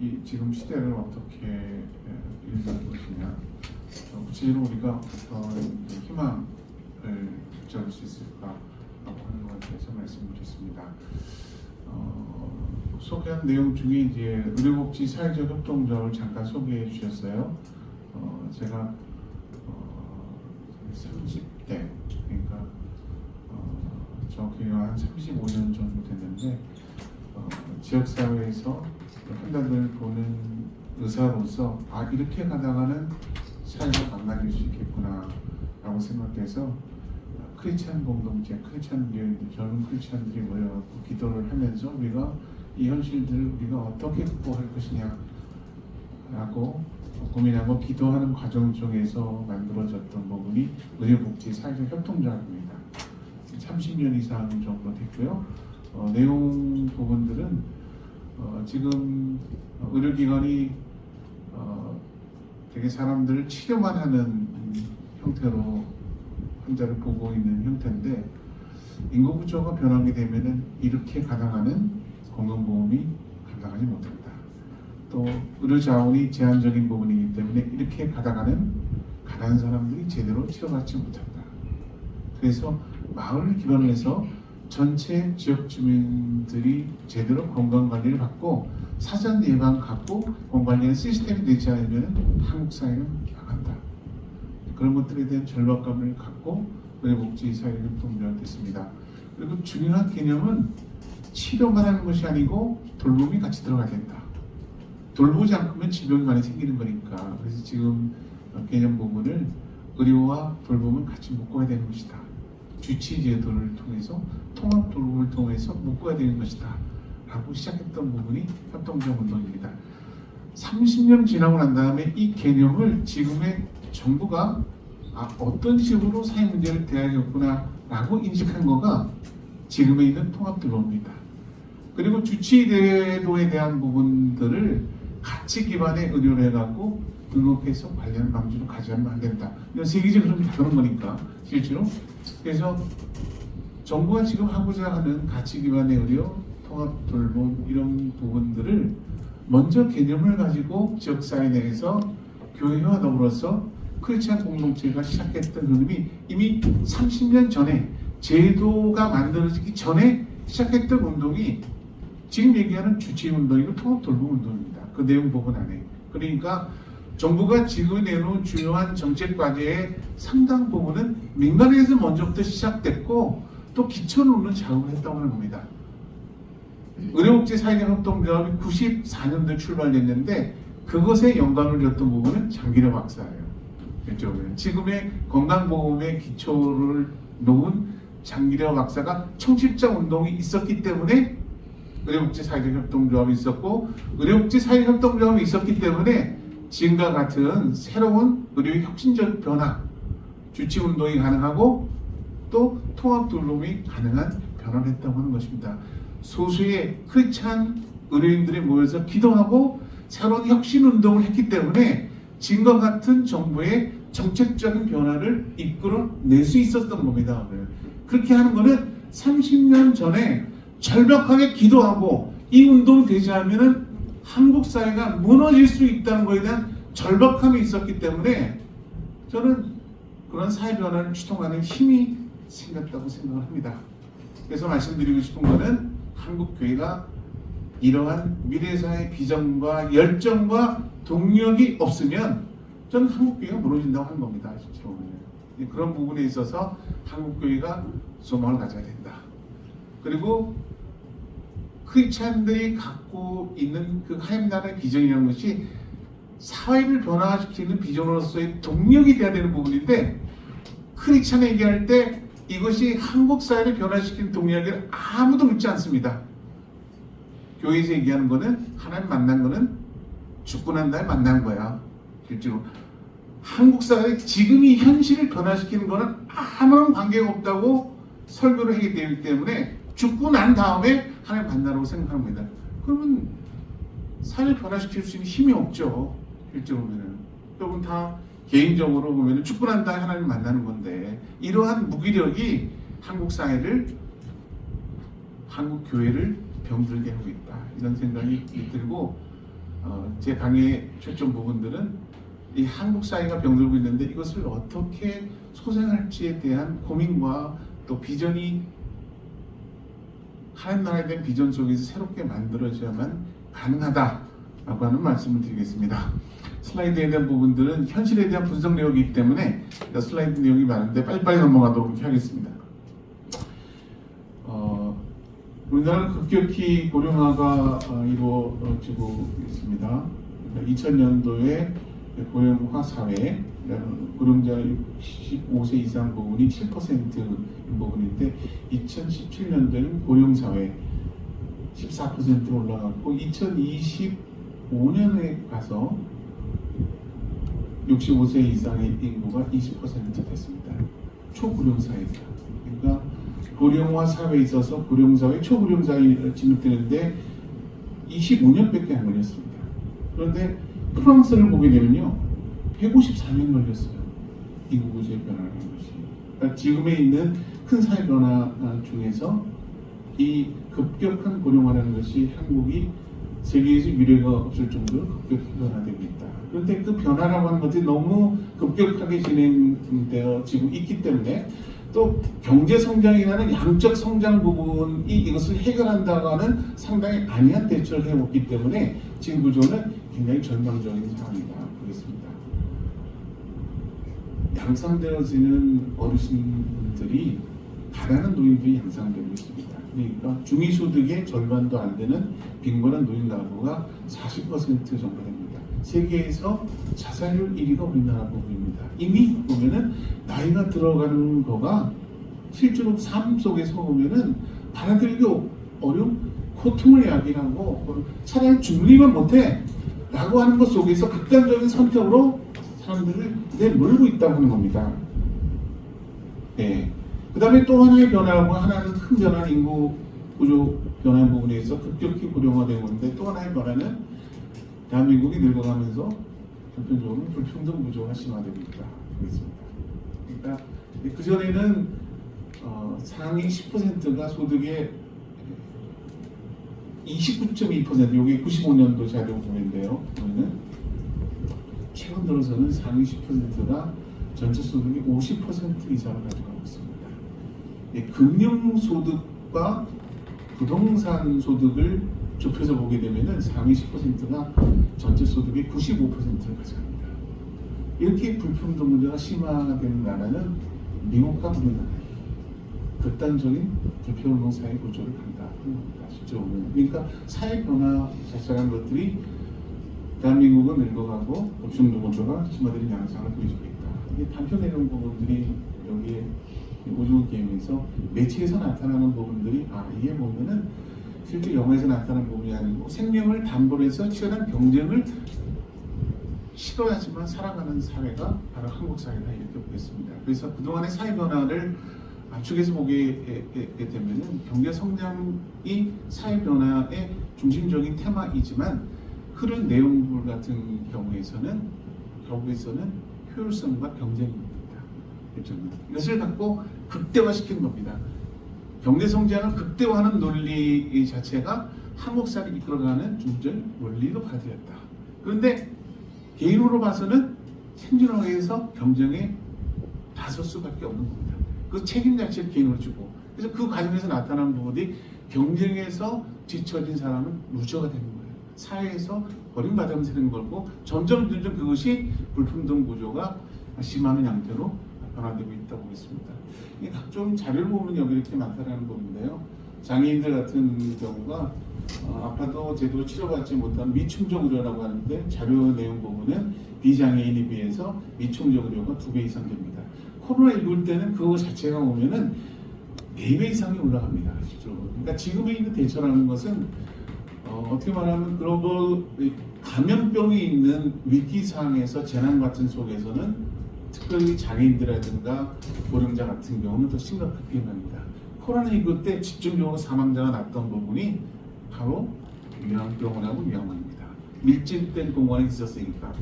이 지금 시대를 어떻게 읽을 것이냐, 구체적으로 우리가 어떤 희망을 붙잡을 수 있을까라고 하는 것에 대해서 말씀드렸습니다. 소개한 내용 중에 이제 의료복지 사회적 협동조합을 잠깐 소개해 주셨어요. 제가 30대, 그러니까 정확히 한 35년 정도 됐는데 지역사회에서 환자들 보는 의사로서 이렇게 가다가는 사회가 망가질 수 있겠구나 라고 생각해서 크리스찬 공동체, 젊은 크리스찬들이 모여갖고 기도를 하면서 우리가 이 현실들을 우리가 어떻게 극복할 것이냐 라고 고민하고 기도하는 과정 중에서 만들어졌던 부분이 의료복지 사회적 협동조합입니다. 30년 이상 정도 됐고요. 내용 부분들은 지금 의료기관이 되게 사람들을 치료만 하는 형태로 환자를 보고 있는 형태인데, 인구 구조가 변하게 되면은 이렇게 가당하는 건강보험이 감당하지 못합니다. 또 의료 자원이 제한적인 부분이기 때문에 이렇게 가다가는 가난한 사람들이 제대로 치료받지 못한다. 그래서 마을을 기반으로 해서 전체 지역 주민들이 제대로 건강관리를 받고 사전 예방 갖고 건강관리의 시스템이 되지 않으면 한국 사회는 나간다. 그런 것들에 대한 절박감을 갖고 의료복지 사회적 협동조합이 됐습니다. 그리고 중요한 개념은 치료만 하는 것이 아니고 돌봄이 같이 들어가야 된다. 돌보지 않으면 질병이 많이 생기는 거니까. 그래서 지금 개념 부분을 의료와 돌봄을 같이 묶어야 되는 것이다. 주치 제도를 통해서 통합 돌봄을 통해서 묶어야 되는 것이다 라고 시작했던 부분이 협동조합 운동입니다. 30년 지나고 난 다음에 이 개념을 지금의 정부가 어떤 식으로 사회 문제를 대하겠구나 라고 인식한 거가 지금에 있는 통합 돌봄입니다. 그리고 주치 제도에 대한 부분들을 가치 기반의 의료를 해갖고 등록해서 관련 방지로 가져가면 안 된다. 이건 세계적으로 다 그런 거니까 실제로. 그래서 정부가 지금 하고자 하는 가치 기반의 의료, 통합 돌봄 이런 부분들을 먼저 개념을 가지고 지역사회 내에서 교회와 더불어서 크리스찬 공동체가 시작했던 흐름이 이미 30년 전에 제도가 만들어지기 전에 시작했던 운동이 지금 얘기하는 주치 운동이고 통합 돌봄 운동입니다. 그 내용 부분 안에. 그러니까 정부가 지금 내놓은 주요한 정책 과제의 상당 부분은 민간에서 먼저부터 시작됐고 또 기초를 놓는 작업을 했다고 하는 겁니다. 의료복지 사회적 협동조합이 94년도에 출발됐는데 그것에 영감을 줬던 부분은 장기려 박사예요. 그렇죠? 지금의 건강보험의 기초를 놓은 장기려 박사가 청십자 운동이 있었기 때문에 의료복지 사회적 협동조합이 있었고, 의료복지 사회적 협동조합이 있었기 때문에 지금과 같은 새로운 의료의 혁신적 변화, 주치 운동이 가능하고 또 통합 돌봄이 가능한 변화를 했다고 하는 것입니다. 소수의 크리스찬 의료인들이 모여서 기도하고 새로운 혁신 운동을 했기 때문에 지금과 같은 정부의 정책적인 변화를 이끌어낼 수 있었던 겁니다. 그렇게 하는 것은 30년 전에 절박하게 기도하고 이 운동이 되지 않으면 한국 사회가 무너질 수 있다는 것에 대한 절박함이 있었기 때문에 저는 그런 사회 변화를 추동하는 힘이 생겼다고 생각을 합니다. 그래서 말씀드리고 싶은 것은 한국 교회가 이러한 미래사회 비전과 열정과 동력이 없으면 저는 한국 교회가 무너진다고 하는 겁니다. 실제로. 그런 부분에 있어서 한국 교회가 소망을 가져야 된다. 그리고 크리스찬들이 갖고 있는 그 하나님 나라의 비전이라는 것이 사회를 변화시키는 비전으로서의 동력이 돼야 되는 부분인데, 크리스찬 얘기할 때 이것이 한국 사회를 변화시키는 동력을 아무도 묻지 않습니다. 교회에서 얘기하는 거는 하나님 만난 거는 죽고 난 다음에 만난 거야. 실제로 한국 사회 지금 이 현실을 변화시키는 거는 아무런 관계가 없다고 설교를 하기 때문에 죽고 난 다음에 하나님 만나라고 생각합니다. 그러면 사회를 변화시킬 수 있는 힘이 없죠. 실제로 보면은. 여러분 다 개인적으로 보면은 죽고 난 다음에 하나님 만나는 건데, 이러한 무기력이 한국 사회를, 한국 교회를 병들게 하고 있다. 이런 생각이 들고, 제 강의 초점 부분들은 이 한국 사회가 병들고 있는데 이것을 어떻게 소생할지에 대한 고민과 또 비전이 하나님 나라에 대한 비전 속에서 새롭게 만들어져야만 가능하다라고 하는 말씀을 드리겠습니다. 슬라이드에 대한 부분들은 현실에 대한 분석 내용이기 때문에 슬라이드 내용이 많은데 빨리빨리 넘어가도록 하겠습니다. 우리나라는 급격히 고령화가 이루어지고 있습니다. 2000년도에 고령화 사회, 고령자 65세 이상 부분이 7%인 부분인데 2017년도에는 고령사회 14%로 올라갔고 2025년에 가서 65세 이상의 인구가 20% 됐습니다. 초고령사회입니다. 그러니까 고령화 사회에 있어서 고령사회, 초고령사회를 진입되는데 25년밖에 안 걸렸습니다. 그런데 프랑스를 보게 되면요, 154년 걸렸어요. 인구 구조의 변화라는 것이. 그러니까 지금에 있는 큰 사회 변화 중에서 이 급격한 고령화라는 것이 한국이 세계에서 유례가 없을 정도로 급격히 변화되고 있다. 그런데 그 변화라고 하는 것이 너무 급격하게 진행되어지고 있기 때문에 또 경제 성장이라는 양적 성장 부분이 이것을 해결한다고 하는 상당히 안이한 대처를 해왔기 때문에 지금 구조는 굉장히 전망적인 상황이다 보겠습니다. 양산되어지는 어르신들이 바라는 노인들이 양산되고 있습니다. 그러니까 중위소득의 절반도 안 되는 빈곤한 노인 가구가 40% 정도 됩니다. 세계에서 자살률 1위가 우리나라 부분입니다. 이미 보면은 나이가 들어가는 거가 실제로 삶 속에서 보면은 받아들이기 어려운 고통을 야기하고 차라리 죽으리만 못해 라고 하는 것 속에서 극단적인 선택으로 사람들을 내몰고 있다고 하는 겁니다. 네. 그 다음에 또 하나의 변화라고 하나는 큰 변화는 인구 구조 변화 부분에서 급격히 고령화되고 있는데 또 하나의 변화는 대한민국이 늙어가면서 전편적으로 불평등 구조가 심화되고 있다. 그러니까 그전에는 상위 10%가 소득의 29.2%, 요게 95년도 자료 보면인데요. 최근 들어서는 상위 10%가 전체 소득의 50% 이상을 가져가고 있습니다. 금융소득과 부동산 소득을 좁혀서 보게 되면 상위 10%가 전체 소득의 95%를 가져갑니다. 이렇게 불평등 문제가 심화되는 나라는 미국과 우리나라예요. 극단적인 불평등 사회 구조를 간다. 실제로는. 그러니까 사회 변화 자체라는 것들이 대한민국은 늙어가고 불평등 구조가 심화되는 양상을 보여주고 있다. 단편내용 부분들이 여기에 오징어 게임에서 매체에서 나타나는 부분들이 이게 보면은 실제 영화에서 나타나는 부분이 아니고 생명을 담보로 해서 치열한 경쟁을 싫어하지만 살아가는 사회가 바로 한국 사회다 이렇게 보겠습니다. 그래서 그동안의 사회 변화를 압축해서 보게 되면은 경제 성장이 사회 변화의 중심적인 테마이지만 흐른 내용물 같은 경우에서는 효율성과 경쟁입니다. 이것을 갖고 극대화시킨 겁니다. 경제 성장을 극대화하는 논리 자체가 한국 사회를 이끌어가는 중점 원리로 받아들였다. 그런데 개인으로 봐서는 생존하기 위해서 경쟁에 나설 수밖에 없는 겁니다. 그 책임 자체를 개인으로 주고 그래서 그 과정에서 나타나는 부분이 경쟁에서 뒤처진 사람은 루저가 되는 거예요. 사회에서 버림받으면서 되는 거고 점점 그것이 불평등 구조가 심화하는 양태로 변화되고 있다고 보겠습니다. 이 각종 자료를 보면 여기 이렇게 나타나는 부분인데요. 장애인들 같은 경우가 아파도 제대로 치료받지 못한 미충족 의료라고 하는데 자료 내용 보면은 비장애인에 비해서 미충족 의료가 2배 이상 됩니다. 코로나19 때는 그거 자체가 보면은 4배 이상이 올라갑니다. 실제로. 그러니까 지금에 있는 대처라는 것은 어떻게 말하면 글로벌 감염병이 있는 위기 상황에서 재난 같은 속에서는 특별히 장애인들이라든가 고령자 같은 경우는 더 심각하게 피해갑니다. 코로나19 때 집중적으로 사망자가 났던 부분이 바로 요양병원하고 요양원입니다. 밀집된 공간에 있었으니까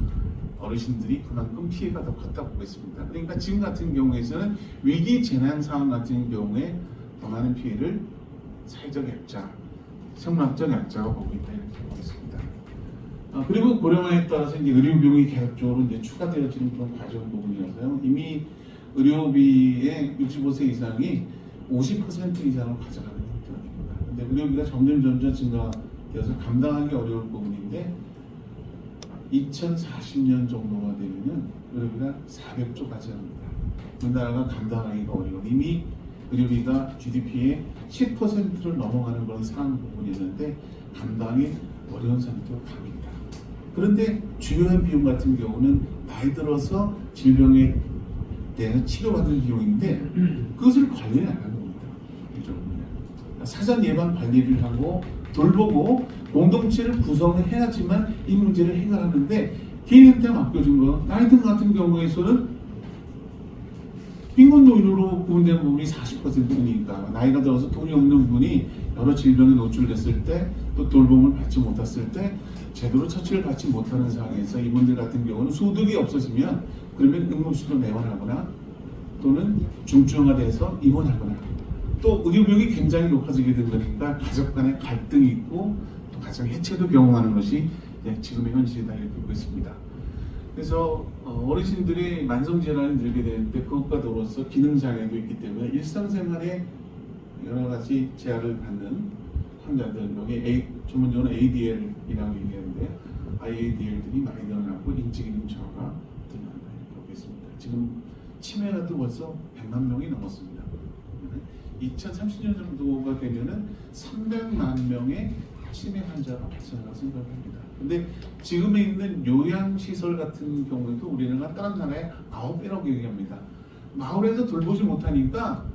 어르신들이 그만큼 피해가 더 컸다고 보겠습니다. 그러니까 지금 같은 경우에서는 위기 재난 상황 같은 경우에 더 많은 피해를 사회적 약자, 생물학적 약자가 보고 있다 이렇게 보겠습니다. 그리고 고령화에 따라서 이제 의료비용이 계속적으로 이제 추가되어지는 그런 과정 부분이라서요. 이미 의료비의 65세 이상이 50% 이상을 가져가는 형태입니다. 근데 의료비가 점점 증가되어서 감당하기 어려울 부분인데 2040년 정도가 되면은 의료비가 400조까지 합니다. 우리나라가 감당하기가 어려운 이미 의료비가 GDP의 10%를 넘어가는 그런 상황 부분이었는데 감당이 어려운 상태로 갑니다. 그런데 주요한 비용 같은 경우는 나이 들어서 질병에 대해서 치료받는 비용인데 그것을 관리를 안 하는 겁니다. 사전 예방 관리를 하고 돌보고 공동체를 구성을 해야지만 이 문제를 해결하는데 개인한테 맡겨준 거 나이 든 같은 경우에서는 빈곤 노인으로 구분된 부분이 40%니까 나이가 들어서 돈이 없는 분이 여러 질병에 노출됐을 때 또 돌봄을 받지 못했을 때 제대로 처치를 받지 못하는 상황에서 이분들 같은 경우는 소득이 없어지면 그러면 응급실로 내원하거나 또는 중증화돼서 입원하거나 또 의료비용이 굉장히 높아지게 된 거니까 가족 간의 갈등이 있고 또 가정 해체도 경험하는 것이 지금의 현실이다 이렇게 보고 있습니다. 그래서 어르신들이 만성질환이 늘게 되는데 그것과 더불어서 기능장애도 있기 때문에 일상생활에 여러 가지 제약을 받는 환자들, 여기 전문적으로 ADL이라고 얘기하는데 IADL들이 많이 늘어나고 인지기능 저하가 늘어난다 이렇게 보고 있습니다. 지금 치매가도 벌써 100만 명이 넘었습니다. 2030년 정도가 되면은 300만 명의 치매 환자가 발생한다고 생각합니다. 근데 지금에 있는 요양시설 같은 경우에도 우리나라가 다른 나라의 9배라고 얘기합니다. 마을에서 돌보지 못하니까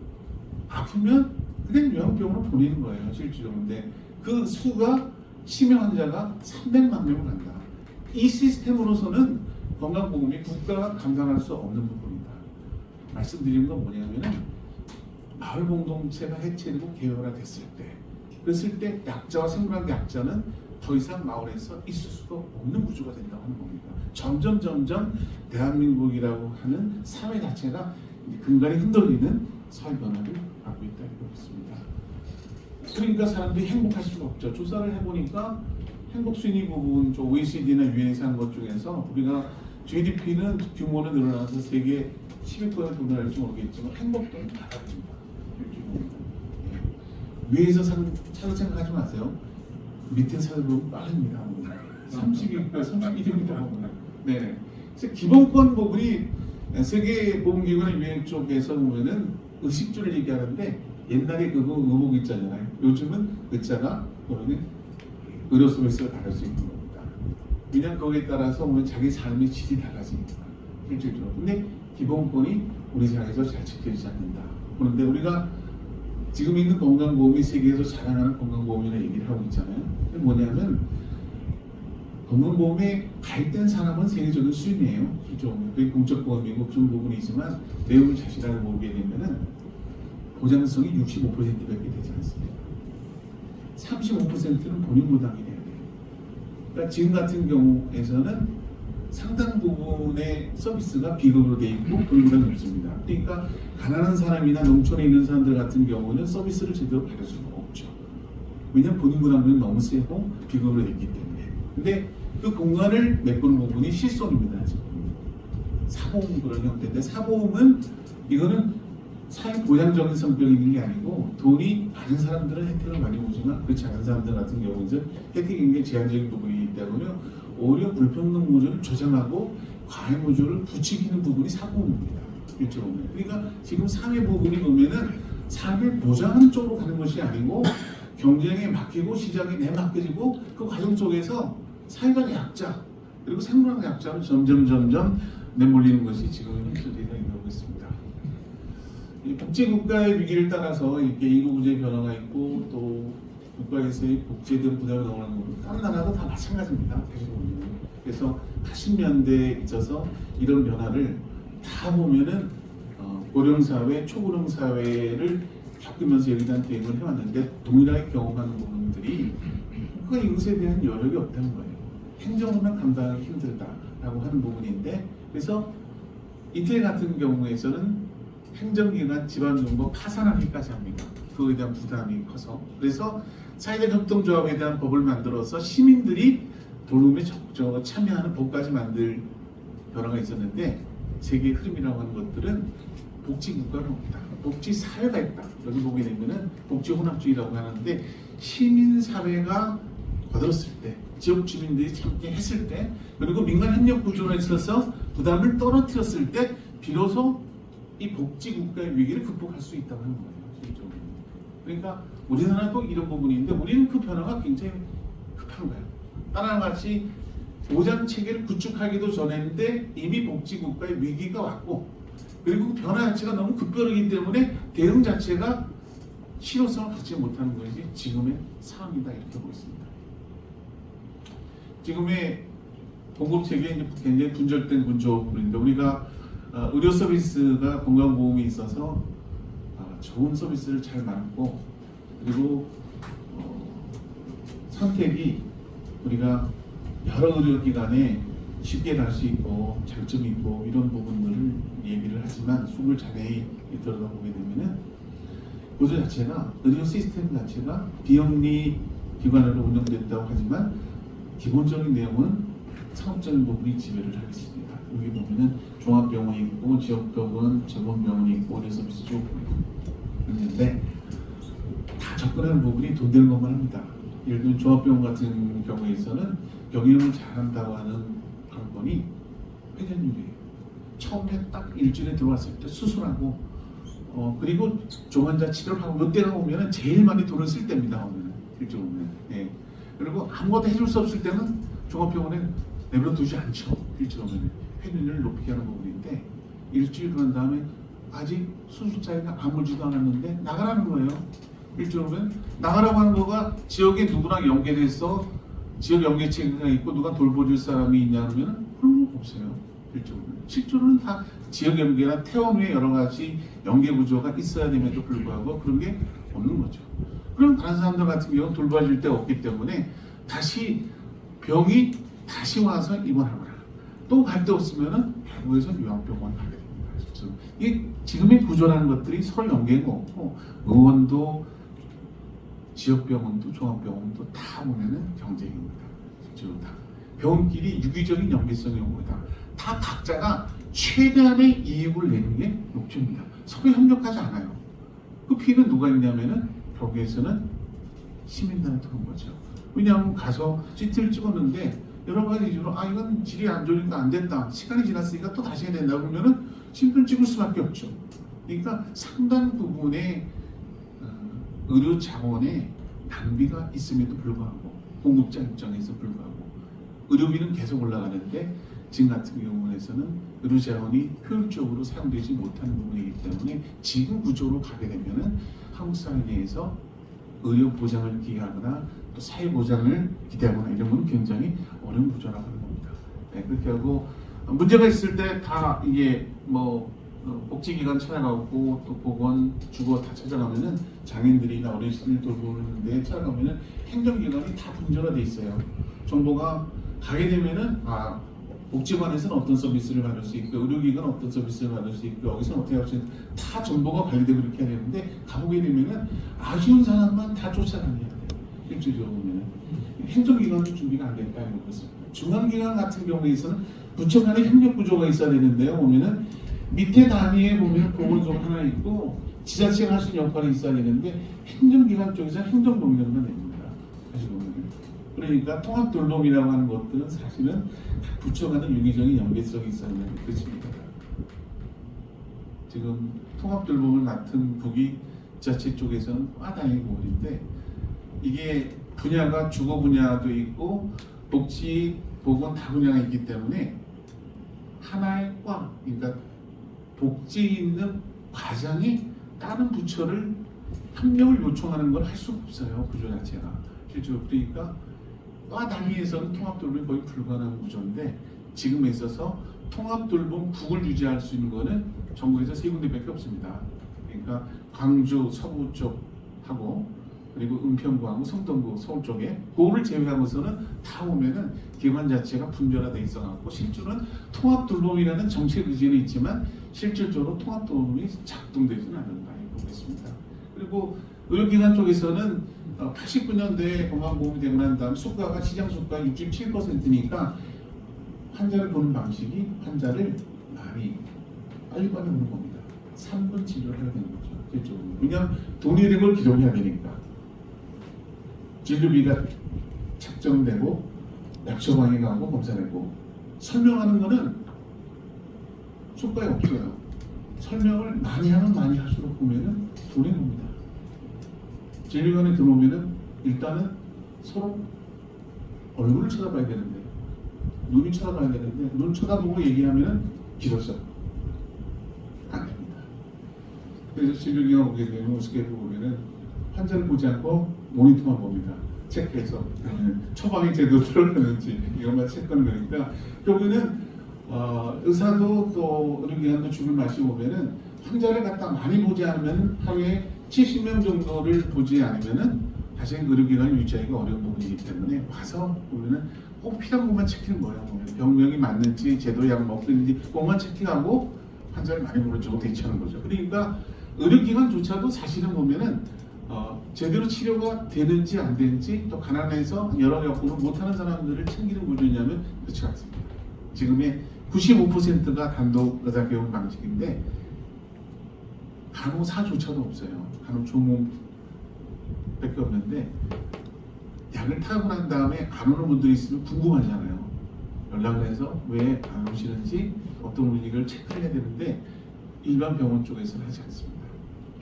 아프면 그냥 요양병원으로 보내는 거예요, 실제로. 근데 그 수가 치매 환자가 300만 명을 간다. 이 시스템으로서는 건강보험이 국가가 감당할 수 없는 부분이다. 말씀드리는 건 뭐냐면은 마을 공동체가 해체되고 개별화됐을 때, 그랬을 때 약자와 생존한 약자는 더 이상 마을에서 있을 수가 없는 구조가 된다고 하는 겁니다. 점점 대한민국이라고 하는 사회 자체가 근간이 흔들리는 사회 변화를 갖고 있다 이렇게 보겠습니다. 그러니까 사람들이 행복할 수가 없죠. 조사를 해보니까 행복 순위 부분, 저 OECD나 유엔에서 한 것 중에서 우리가 GDP는 규모는 늘어나서 세계 10위권에 도달할지 모르겠지만 행복도는 바닥입니다. 위에서 차를 생각하지 마세요. 밑에 살고 빠릅니다. 31위입니다. 네. 그래서 기본권 부분이 세계보건기구나 유엔 쪽에서 보면은 의식주를 얘기하는데 옛날에 그거 의복 있잖아요. 요즘은 의자가 보면은 의료 서비스를 받을 수 있는 겁니다. 왜냐하면 거기에 따라서 보면 자기 삶의 질이 달라집니다. 실질적으로. 근데 기본권이 우리 사회에서 잘 지켜지지 않는다. 그런데 우리가 지금 있는 건강보험이 세계에서 자랑하는 건강보험이라 얘기를 하고 있잖아요. 뭐냐면 건강보험에 가입된 사람은 세계적인 수준이에요. 그게 공적보험이고 그런 부분이지만 내용을 자세하게 보게 되면은 보장성이 65%밖에 되지 않습니다. 35%는 본인 부담이 돼야 돼요. 그러니까 지금 같은 경우에서는 상당 부분의 서비스가 비급으로 되어 있고 본인 부담이 없습니다. 그러니까 가난한 사람이나 농촌에 있는 사람들 같은 경우는 서비스를 제대로 받을 수가 없죠. 왜냐하면 본인 부담이 너무 세고 비급으로 됐기 때문에. 근데 그 공간을 메꾸는 부분이 실손입니다. 지금. 사보험 그런 형태인데 사보험은 이거는 사회 보장적인 성격이 있는 게 아니고 돈이 많은 사람들은 혜택을 많이 보지만 그렇지 않은 사람들 같은 경우는 혜택이 굉장히 제한적인 부분이기 때문에 오히려 불평등 구조를 조장하고 과잉 구조를 부추기는 부분이 사보험입니다. 그러니까 지금 사회 부분이 보면은 삶을 보장하는 쪽으로 가는 것이 아니고 경쟁에 맡기고 시장에 내맡겨지고 그 과정 속에서 사회적 약자 그리고 생존한 약자로 점점 내몰리는 것이 지금 현실이라고 얘기하고 있습니다. 복지국가의 위기를 따라서 이렇게 인구구조의 변화가 있고 또 국가에서의 복지에 대한 부담이 나오는 것도 다른 나라도 다 마찬가지입니다. 그래서 80년대에 있어서 이런 변화를 다 보면은 고령사회, 초고령사회를 겪으면서 여기에 대한 대응을 해왔는데 동일하게 경험하는 부분들이 그 이것에 대한 여력이 없다는 거예요. 행정으로만 감당하기 힘들다라고 하는 부분인데 그래서 이태리 같은 경우에서는 행정기관, 지방정부 파산하기까지 합니다. 그거에 대한 부담이 커서 그래서 사회적 협동조합에 대한 법을 만들어서 시민들이 돌봄에 적극적으로 참여하는 법까지 만들 변화가 있었는데 세계의 흐름이라고 하는 것들은 복지국가로 옵니다. 복지사회가 있다. 여기 보게 되면은 복지혼합주의라고 하는데 시민사회가 거들었을 때, 지역 주민들이 함께 했을 때, 그리고 민간 협력 구조로 있어서 부담을 떨어뜨렸을 때 비로소 이 복지국가의 위기를 극복할 수 있다고 하는 거예요. 실질적으로. 그러니까 우리나라도 이런 부분이 있는데 우리는 그 변화가 굉장히 급한 거예요. 따라 같이 보장 체계를 구축하기도 전했는데 이미 복지국가의 위기가 왔고, 그리고 그 변화 자체가 너무 급변하기 때문에 대응 자체가 실효성을 갖지 못하는 것이 지금의 상황이다, 이렇게 보고 있습니다. 지금의 공급 체계에 굉장히 분절된 구조인데, 우리가 의료 서비스가 건강보험이 있어서 좋은 서비스를 잘 받고, 그리고 선택이 우리가 여러 의료기관에 쉽게 갈 수 있고 장점이 있고 이런 부분들을 얘기를 하지만 숨을 자세히 들여다보게 되면은 구조 자체가, 의료 시스템 자체가 비영리 기관으로 운영된다고 하지만 기본적인 내용은 상업적인 부분이 지배를 하겠습니다. 여기 보면은 종합병원이 있고 지역병원, 재본병원이 있고 의료 서비스 쭉 있는데 다 접근하는 부분이 돈 되는 것만 합니다. 예를 들면 종합병원 같은 경우에서는 경영을 잘한다고 하는 관건이 회전율이에요. 처음에 딱 일주일에 들어왔을 때 수술하고 그리고 종환자 치료를 하고 이때가 오면은 제일 많이 돈을 쓸 때입니다. 오면은 일주일 오면. 예. 그리고 아무것도 해줄 수 없을 때는 종합병원에 내버려 두지 않죠. 일주일 오면 회전율을 높이게 하는 부분인데, 일주일 그런 다음에 아직 수술자가 아물지도 않았는데 나가라는 거예요. 일주일 오면 나가라고 하는 거가 지역에 누구랑 연계돼서 지역 연계 체계가 있고 누가 돌봐줄 사람이 있냐 그러면 그런 거 없어요. 일주일은. 실제로는 다 지역 연계나 퇴원 후에 여러 가지 연계 구조가 있어야 됨에도 불구하고 그런 게 없는 거죠. 그럼 다른 사람들 같은 경우는 돌봐줄 데 없기 때문에 다시 병이 다시 와서 입원하거나 또 갈 데 없으면은 결국에서 요양병원 가게 됩니다. 그렇죠? 이게 지금의 구조라는 것들이 서로 연계가 없고, 의원도 지역병원도 종합병원도 다 보면은 경쟁입니다. 실제로 다 병원끼리 유기적인 연계성이 옵니다. 다 각자가 최대한의 이익을 내는 게 목적입니다. 서로 협력하지 않아요. 그 피해는 누가 있냐면은 결국에서는 시민단한테 오는 거죠. 왜냐하면 가서 CT를 찍었는데 여러 가지 이유로 이건 질이 안 좋으니까 안 됐다, 시간이 지났으니까 또 다시 해야 된다 그러면은 CT를 찍을 수밖에 없죠. 그러니까 상당 부분의 의료 자원의 낭비가 있음에도 불구하고, 공급자 입장에서 불구하고 의료비는 계속 올라가는데 지금 같은 경우에서는 의료 자원이 효율적으로 사용되지 못하는 부분이기 때문에 지금 구조로 가게 되면은 한국 사회 내에서 의료 보장을 기하거나 또 사회 보장을 기대하거나 이런 건 굉장히 어려운 구조라고 하는 겁니다. 네, 그렇게 하고 문제가 있을 때 다 이게 복지기관 찾아가고 또 보건, 주거 다 찾아가면은 장애인들이나 어르신들 돌보는데 찾아가면은 행정기관이 다 분절화돼 있어요. 정보가 가게 되면은 복지관에서는 어떤 서비스를 받을 수 있고 의료기관은 어떤 서비스를 받을 수 있고 여기서는 어떻게 할 수 있고 다 정보가 관리되고 이렇게 해야 되는데, 가보게 되면은 아쉬운 사람만 다 쫓아다녀야 돼요. 일주일적으로 보면은 행정기관도 준비가 안 됐다 이런 것을. 중앙기관 같은 경우에서는 부처 간의 협력 구조가 있어야 되는데요. 보면은 밑에 단위에 보면 보건소 하나 있고 지자체가 할 수 있는 역할이 있어야 되는데 행정기관 쪽에서 행정동력만 냅니다. 사실 보면. 그러니까 통합돌봄이라고 하는 것들은 사실은 부처 간의 유기적인 연계성이 있어야 되는 것입니다. 지금 통합돌봄을 맡은 북이 지자체 쪽에서는 다행히 부분인데, 이게 분야가 주거 분야도 있고 복지, 보건 다 분야가 있기 때문에 하나의 과, 그러니까 복지 있는 과장이 다른 부처를 협력을 요청하는 걸 할 수가 없어요. 구조 자체가. 실제로. 그러니까 과 단위에서는 통합돌봄이 거의 불가능한 구조인데, 지금에 있어서 통합돌봄 북을 유지할 수 있는 거는 전국에서 3군데밖에 없습니다. 그러니까 광주 서부 쪽하고 그리고 은평구하고 성동구 서울 쪽에, 그거를 제외하고서는 다 보면은 기관 자체가 분절화돼 있어갖고 실제로는 통합돌봄이라는 정책 의지는 있지만 실질적으로 통합돌봄이 작동되지는 않는다 이렇게 보겠습니다. 그리고 의료기관 쪽에서는 89년도에 건강보험이 되고 난 다음 수가가 시장 수가 67%니까 환자를 보는 방식이 환자를 많이 빨리빨리 보는 겁니다. 3분 치료를 해야 되는 거죠. 그렇죠. 왜냐하면 돈이름을 기록해야 되니까. 진료비가 책정되고 약 처방이 가고 검사되고 설명하는 거는 효과가 없어요. 설명을 많이 하면 많이 할수록 보면은 돈이 납니다. 진료관에 들어오면은 일단은 서로 얼굴을 쳐다봐야 되는데 눈이 쳐다봐야 되는데 눈 쳐다보고 얘기하면은 길어져 안 됩니다. 그래서 진료기관 오게 되면 스케줄 보면은 환자를 보지 않고 모니터만 봅니다. 체크해서 처방이 제대로 들어가는지 이것만 체크하는 거니까 결국에는 의사도 또 의료기관도 죽을 맛이 보면은 환자를 갖다 많이 보지 않으면 하루에 70명 정도를 보지 않으면은 사실 의료기관을 유지하기가 어려운 부분이기 때문에 와서 보면은 꼭 필요한 것만 체크하는 거예요. 보면 병명이 맞는지 제대로 약을 먹고 있는지 그것만 체크하고 환자를 많이 보는 쪽으로 대처하는 거죠. 그러니까 의료기관조차도 사실은 보면은 제대로 치료가 되는지 안 되는지 또 가난해서 여러 여건으로 못하는 사람들을 챙기는 구조냐면 그렇지 않습니다. 지금의 95%가 단독 의사 개원 방식인데 간호사조차도 없어요. 간호조무밖에 없는데 약을 타고 난 다음에 안 오는 분들이 있으면 궁금하잖아요. 연락을 해서 왜 안 오시는지 어떤 분위기를 체크해야 되는데 일반 병원 쪽에서는 하지 않습니다.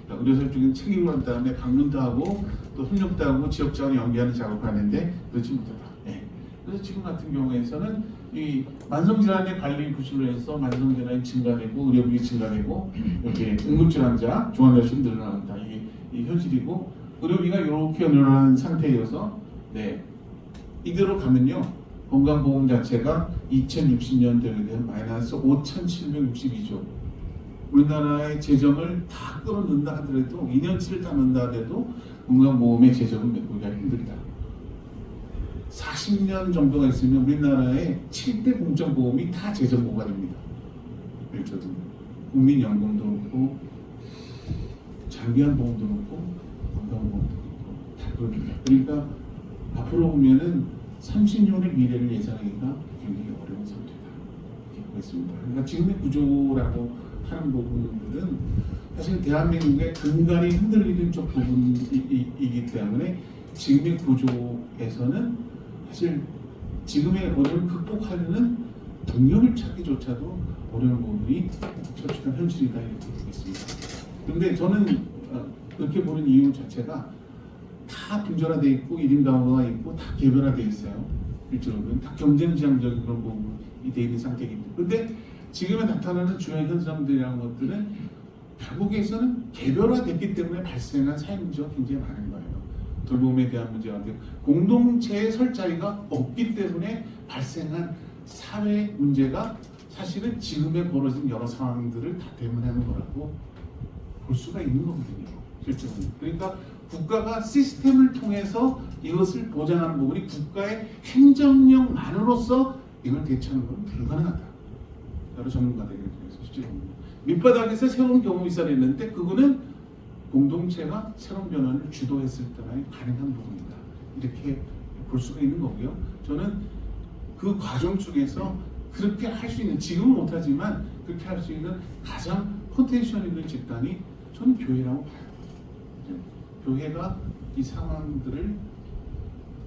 의료사 쪽에는 책임을 한 다음에 방문도 하고 또 협력도 하고 지역장을 연계하는 작업을 하는데 그렇지 못하다. 네. 그래서 지금 같은 경우에서는 이 만성질환의 관리 부실로 해서 만성질환이 증가되고 의료비가 증가되고 이렇게 응급질 환자, 중환자실이 늘어난다. 이게 현실이고 의료비가 이렇게 늘어나는 상태여서 네. 이대로 가면요 건강보험 자체가 2060년 되게 되면 마이너스 5,762조 우리나라의 재정을 다 끌어넣는다 하더라도 2년치를 다 넣는다 하더라도 건강보험의 재정을 메꾸기가 힘들다. 40년 정도가 있으면 우리나라의 7대 공적보험이 다 재정보가 됩니다. 국민연금도 그렇고 장기한보험도 그렇고 건강보험도 그렇고 다 그럽니다. 그러니까 앞으로 보면은 30년의 미래를 예상하기가 굉장히 어려운 상태다. 이렇게 보고 있습니다. 그러니까 지금의 구조라고 하는 부분들은 사실 대한민국의 근간이 흔들리는 쪽 부분이기 때문에 지금의 구조에서는 사실 지금의 어려움을 극복하려는 동력을 찾기조차도 어려운 부분이 솔직한 현실이다 이렇게 보겠습니다. 그런데 저는 그렇게 보는 이유 자체가 다 분절화되어 있고 1인 가구가 있고 다 개별화되어 있어요. 일적으로는 다 경쟁지향적인 그런 부분이 되어 있는 상태이기 때문에 그런데 지금에 나타나는 주요 현상들이라는 것들은 결국에서는 개별화됐기 때문에 발생한 사회 문제가 굉장히 많은 거예요. 돌봄에 대한 문제가 공동체에 설 자리가 없기 때문에 발생한 사회 문제가 사실은 지금에 벌어진 여러 상황들을 다 대면하는 거라고 볼 수가 있는 거거든요. 실제로는. 그러니까 국가가 시스템을 통해서 이것을 보장하는 부분이 국가의 행정력만으로서 이걸 대처하는 건 불가능하다. 여러 전문가들에게 통해서 실제로 밑바닥에서 새로운 경험이 있어야 했는데 그거는 공동체가 새로운 변화를 주도했을 때만 가능한 부분이다. 이렇게 볼 수가 있는 거고요. 저는 그 과정 중에서 그렇게 할 수 있는 지금은 못하지만 그렇게 할 수 있는 가장 포텐셜 있는 집단이 저는 교회라고 봐요. 교회가 이 상황들을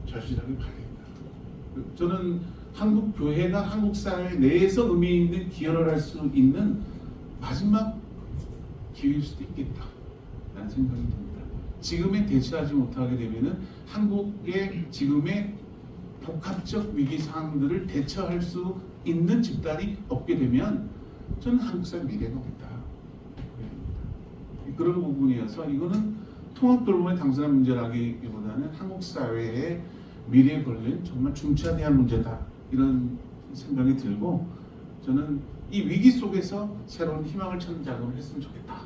절실하게 봐야 된다. 저는 한국 교회가 한국 사회 내에서 의미 있는 기여를 할 수 있는 마지막 기회일 수도 있겠다 라는 생각이 듭니다. 지금에 대처하지 못하게 되면은 한국의 지금의 복합적 위기 상황들을 대처할 수 있는 집단이 없게 되면 저는 한국 사회 미래가 없다. 그런 부분이어서 이거는 통합돌봄의 당사자 문제라기보다는 한국 사회의 미래에 걸린 정말 중차대한 문제다. 이런 생각이 들고 저는 이 위기 속에서 새로운 희망을 찾는 작업을 했으면 좋겠다.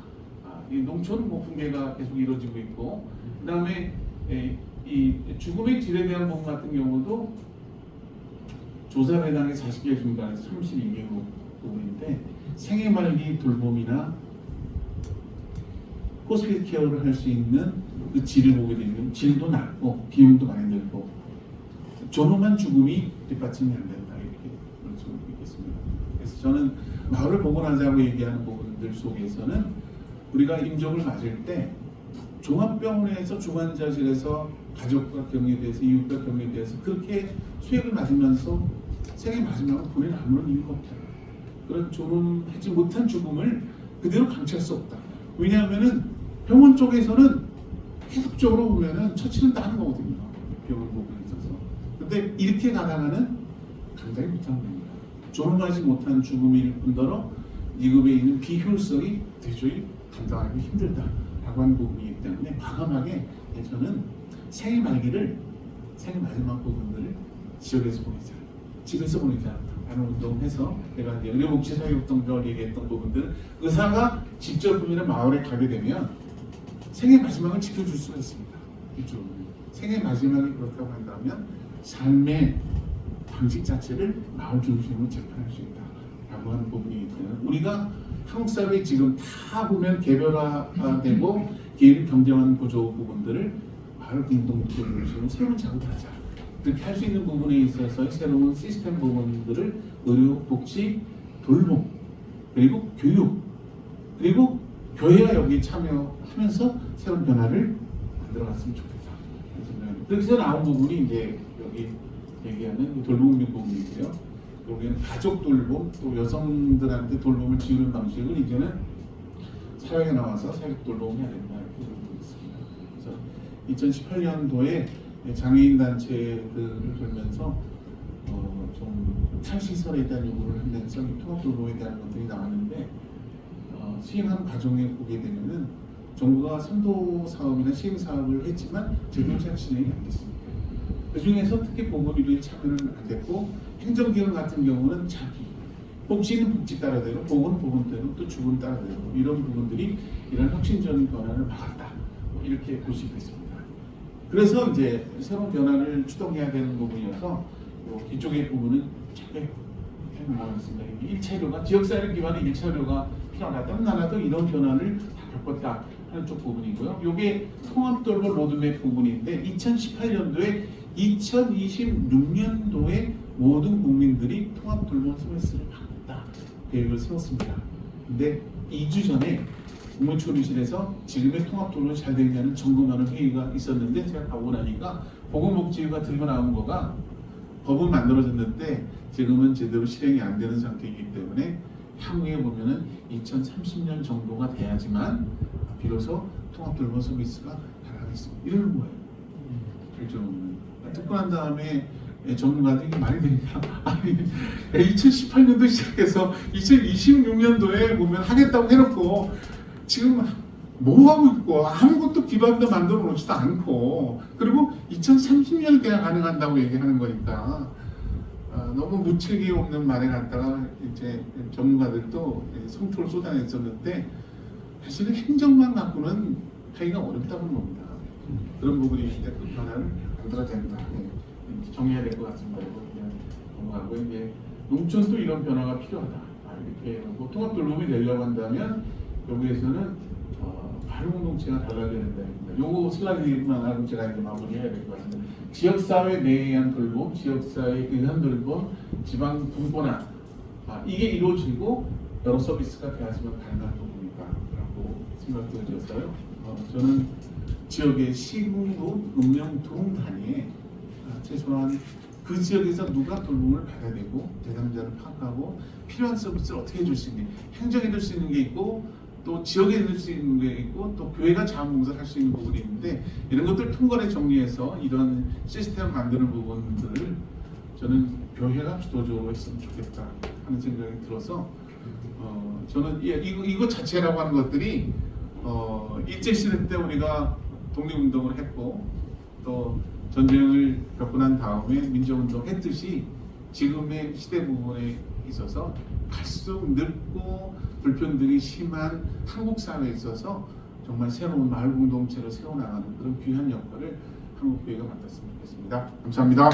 이 농촌 붕괴가 계속 이루어지고 있고 그 다음에 이 죽음의 질에 대한 부분 같은 경우도 조사 배당의 40개 중간에서 32개 부분인데 생애 말기 돌봄이나 호스피스 케어를 할 수 있는 그 질을 보게 되면 질도 낮고 비용도 많이 들고 존엄한 죽음이 뒷받침이 안 된다 이렇게 볼 수 있겠습니다. 그래서 저는 마을을 복원하자고 얘기하는 부분들 속에서는 우리가 임종을 맞을 때 종합병원에서 중환자실에서 가족과 격리돼서 이웃과 격리돼서 그렇게 수액을 맞으면서 생애 마지막을 보낼 아무런 이유가 없다. 그런 존엄하지 못한 죽음을 그대로 방치할 수 없다. 왜냐하면은 병원 쪽에서는 계속적으로 보면은 처치는 다 하는 거거든요. 병원 부분에 있어서. 근데 이렇게 가다가는 감당이 못하는 겁니다. 존엄하지 못한 죽음일 뿐더러 이급에 있는 비효율성이 도저히 감당하기 힘들다라고 하는 부분이기 때문에 과감하게 저는 생애 말기를 생애 마지막 부분들을 지역에서 보내자, 집에서 보내자 하는 운동해서 내가 이제 의료복지사회활동을 얘기했던 부분들 의사가 직접 보면 마을에 가게 되면 생애 마지막을 지켜줄 수가 있습니다. 이쪽으로 생애 마지막이 그렇다고 한다면 삶의 방식 자체를 마을 중심으로 재편할 수 있다라고 하는 부분이기 때문에 우리가 한국 사회에 지금 다 보면 개별화되고 개인 경쟁하는 구조 부분들을 마을 공동체로 새로운 작업을 하자. 그렇게 할 수 있는 부분에 있어서 새로운 시스템 부분들을 의료, 복지, 돌봄, 그리고 교육, 그리고 교회가 여기 참여하면서 새로운 변화를 만들어갔으면 좋겠다. 그래서 나온 부분이 이제 여기 얘기하는 돌봄 부분이고요. 여기는 가족 돌봄, 또 여성들한테 돌봄을 지우는 방식을 이제는 사회에 나와서 사회적 돌봄을 해야 된다 이렇게 보고 있습니다. 그래서 2018년도에 장애인 단체들을 돌면서 좀 탈시설에 대한 요구를 하면서 통합 돌봄에 대한 것들이 나왔는데 시행하는 과정에 보게 되면은 정부가 선도 사업이나 시행 사업을 했지만 제대로 잘 진행이 안 됐습니다. 그 중에서 특히 보건의료에 참여는 안 됐고 행정기관 같은 경우는 자기 복지는 복지 따라대로 보건은 보건대로 또 주부는 따라대로 이런 부분들이 이런 혁신적인 변화를 막았다 이렇게 볼 수 있겠습니다. 그래서 이제 새로운 변화를 추동해야 되는 부분이어서 이쪽의 부분은 잘 해놓았습니다. 1차 의료가 지역사회를 기반의 1차 의료가 필요하다. 다른 나라도 이런 변화를 다 겪었다 하는 쪽 부분이고요. 이게 통합돌봄 로드맵 부분인데 2018년도에 2026년도에 모든 국민들이 통합돌봄 서비스를 받겠다 계획을 세웠습니다. 근데 2주 전에 국무총리실에서 지금의 통합돌봄이 잘 되느냐는 점검하는 회의가 있었는데 제가 가고 나니까 보건복지부가 들고 나온 거가 법은 만들어졌는데 지금은 제대로 실행이 안 되는 상태이기 때문에 향후에 보면은 2030년 정도가 돼야지만 비로소 통합돌봄 서비스가 가능하겠습니다. 이러는 거예요. 듣고 난 다음에 전문가들이 이게 말이 되냐? 아니 2018년도 시작해서 2026년도에 보면 하겠다고 해놓고 지금 뭐 하고 있고 아무것도 기반도 만들어 놓지도 않고 그리고 2030년에 그냥 가능한다고 얘기하는 거니까 너무 무책임 없는 말에 갖다가 이제 전문가들도 성토를 쏟아냈었는데 사실은 행정만 갖고는 하기가 어렵다는 겁니다. 그런 부분이 이제 그 변화를 만들어야 된다. 정해야 될 것 같습니다. 그냥 넘어가고 이제 농촌도 이런 변화가 필요하다. 이렇게 통합돌봄이 되려고 한다면 여기에서는 발효공동체가 달라져야 된다. 요거 슬라이드만 하고 제가 이제 마무리해야 될 것 같습니다. 지역사회 내에 의한 돌봄, 지역사회 의한 돌봄, 지방 분권화 이게 이루어지고 여러 서비스가 돼야지만 가능한 부분이다라고 생각되어졌어요. 저는 지역의 시군구, 읍면, 동 단위에 최소한 그 지역에서 누가 돌봄을 받아야 되고 대상자를 파악하고 필요한 서비스를 어떻게 해줄 수 있는 행정해 줄 수 있는 게 있고 또 지역에 해줄 수 있는 게 있고 또 교회가 자원봉사를 할 수 있는 부분이 있는데 이런 것들 통관에 정리해서 이런 시스템을 만드는 부분들을 저는 교회가 주도적으로 했으면 좋겠다 하는 생각이 들어서 저는 이거 자체라고 하는 것들이 일제시대 때 우리가 독립운동을 했고 또 전쟁을 겪고 난 다음에 민족운동 했듯이 지금의 시대 부분에 있어서 갈수록 늦고 불평등이 심한 한국 사회에 있어서 정말 새로운 마을 공동체를 세워나가는 그런 귀한 역할을 한국교회가 맡았으면 좋겠습니다. 감사합니다.